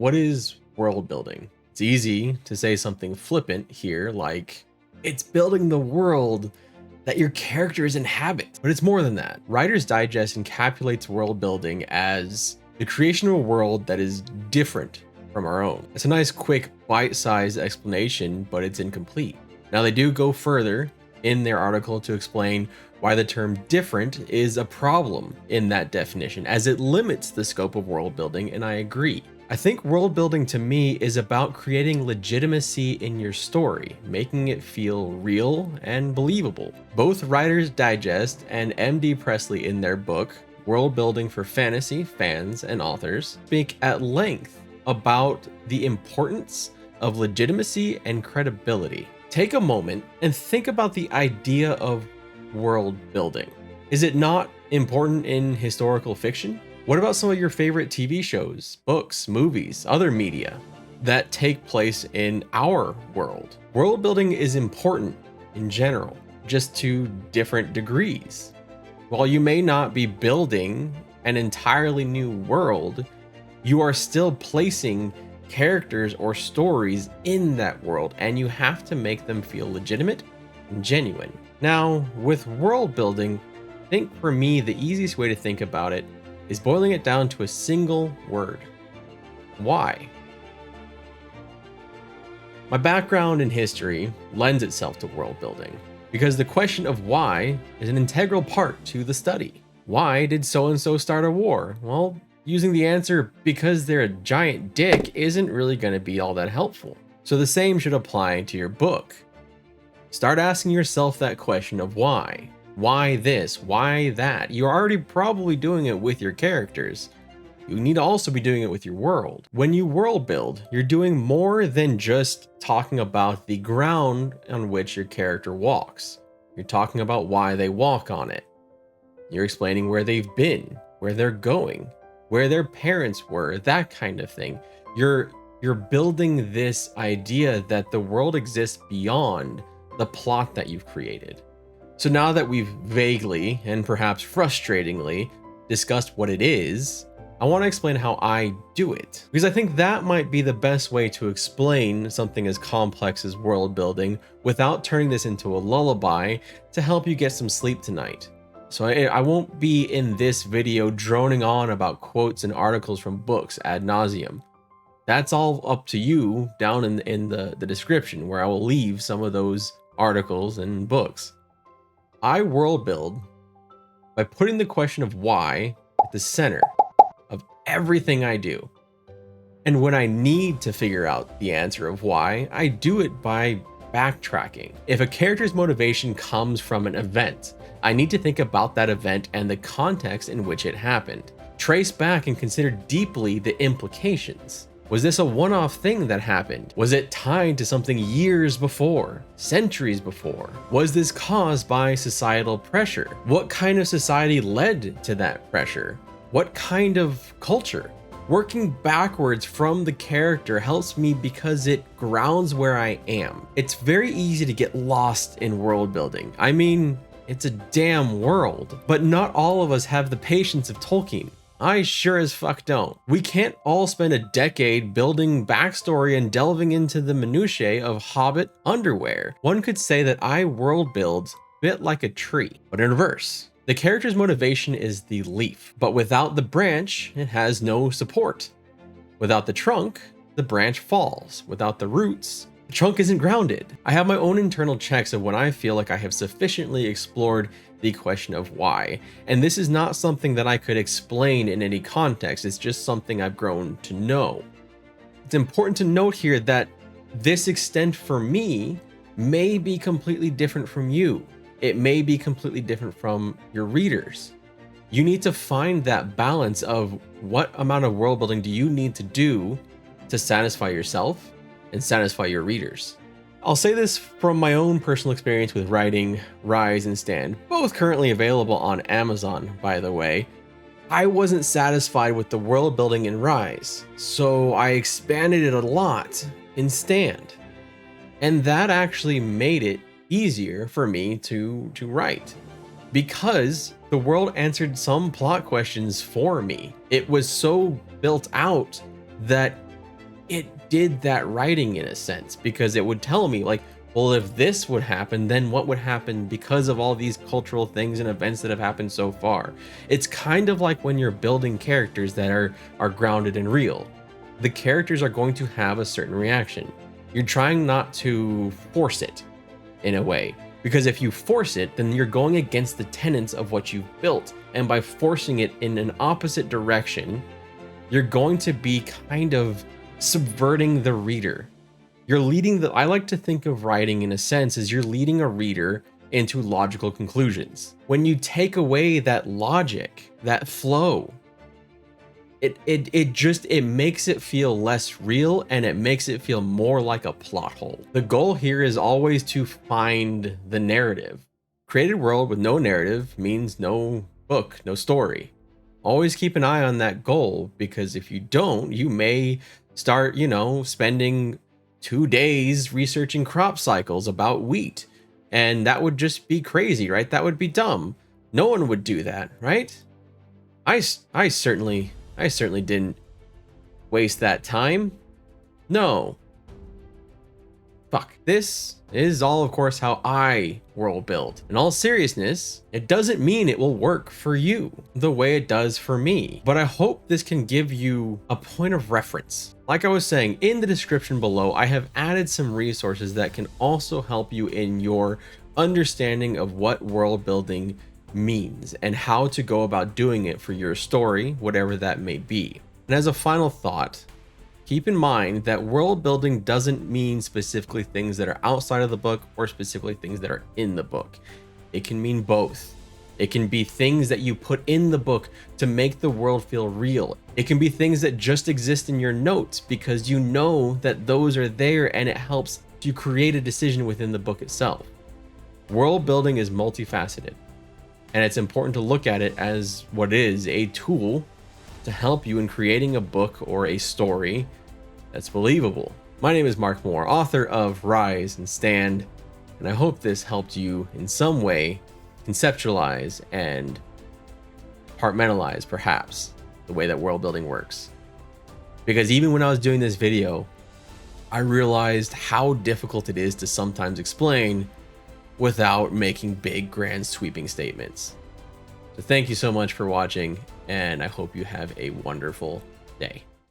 What is world building? It's easy to say something flippant here, like it's building the world that your characters inhabit. But it's more than that. Writer's Digest encapsulates world building as the creation of a world that is different from our own. It's a nice, quick, bite-sized explanation, but it's incomplete. Now, they do go further in their article to explain why the term different is a problem in that definition, as it limits the scope of world building, and I agree. I think world building to me is about creating legitimacy in your story, making it feel real and believable. Both Writer's Digest and MD Presley in their book, World Building for Fantasy Fans and Authors, speak at length about the importance of legitimacy and credibility. Take a moment and think about the idea of world building. Is it not important in historical fiction? What about some of your favorite TV shows, books, movies, other media that take place in our world? World building is important in general, just to different degrees. While you may not be building an entirely new world, you are still placing characters or stories in that world, and you have to make them feel legitimate and genuine. Now, with world building, I think for me, the easiest way to think about it is boiling it down to a single word: why? My background in history lends itself to world building because the question of why is an integral part to the study. Why did so-and-so start a war? Well, using the answer because they're a giant dick isn't really going to be all that helpful. So the same should apply to your book. Start asking yourself that question of why. Why this? Why that? You're already probably doing it with your characters. You need to also be doing it with your world. When you world build, you're doing more than just talking about the ground on which your character walks. You're talking about why they walk on it. You're explaining where they've been, where they're going, where their parents were, that kind of thing. You're building this idea that the world exists beyond the plot that you've created. So now that we've vaguely and perhaps frustratingly discussed what it is, I want to explain how I do it, because I think that might be the best way to explain something as complex as world building without turning this into a lullaby to help you get some sleep tonight. So I won't be in this video droning on about quotes and articles from books ad nauseum. That's all up to you down in the description, where I will leave some of those articles and books. I world build by putting the question of why at the center of everything I do. And when I need to figure out the answer of why, I do it by backtracking. If a character's motivation comes from an event, I need to think about that event and the context in which it happened. Trace back and consider deeply the implications. Was this a one-off thing that happened? Was it tied to something years before, centuries before? Was this caused by societal pressure? What kind of society led to that pressure? What kind of culture? Working backwards from the character helps me because it grounds where I am. It's very easy to get lost in world building. I mean, it's a damn world, but not all of us have the patience of Tolkien. I sure as fuck don't. We can't all spend a decade building backstory and delving into the minutiae of Hobbit underwear. One could say that I world build a bit like a tree, but in reverse. The character's motivation is the leaf, but without the branch, it has no support. Without the trunk, the branch falls. Without the roots, the trunk isn't grounded. I have my own internal checks of when I feel like I have sufficiently explored the question of why. And this is not something that I could explain in any context. It's just something I've grown to know. It's important to note here that this extent for me may be completely different from you. It may be completely different from your readers. You need to find that balance of what amount of world building do you need to do to satisfy yourself and satisfy your readers. I'll say this from my own personal experience with writing Rise and Stand, both currently available on Amazon, by the way. I wasn't satisfied with the world building in Rise, so I expanded it a lot in Stand. And that actually made it easier for me to write, because the world answered some plot questions for me. It was so built out that it did that writing in a sense, because it would tell me like, well, if this would happen, then what would happen because of all these cultural things and events that have happened so far. It's kind of like when you're building characters that are grounded and real. The characters are going to have a certain reaction. You're trying not to force it in a way, because if you force it, then you're going against the tenets of what you've built. And by forcing it in an opposite direction, you're going to be kind of subverting the reader. You're leading the, I like to think of writing in a sense as you're leading a reader into logical conclusions. When you take away that logic, that flow, it makes it feel less real, and it makes it feel more like a plot hole. The goal here is always to find the narrative. Created world with no narrative means no book, no story. Always keep an eye on that goal, because if you don't, you may start, spending 2 days researching crop cycles about wheat. And that would just be crazy, right? That would be dumb. No one would do that, right? I certainly didn't waste that time. No. Fuck. This is all, of course, how I world build. In all seriousness, it doesn't mean it will work for you the way it does for me, but I hope this can give you a point of reference. Like I was saying, in the description below, I have added some resources that can also help you in your understanding of what world building means and how to go about doing it for your story, whatever that may be. And as a final thought, keep in mind that world building doesn't mean specifically things that are outside of the book or specifically things that are in the book. It can mean both. It can be things that you put in the book to make the world feel real. It can be things that just exist in your notes because you know that those are there and it helps you create a decision within the book itself. World building is multifaceted, and it's important to look at it as what is a tool to help you in creating a book or a story that's believable. My name is Mark Moore, author of Rise and Stand, and I hope this helped you in some way conceptualize and compartmentalize perhaps the way that world building works. Because even when I was doing this video, I realized how difficult it is to sometimes explain without making big, grand, sweeping statements. So thank you so much for watching, and I hope you have a wonderful day.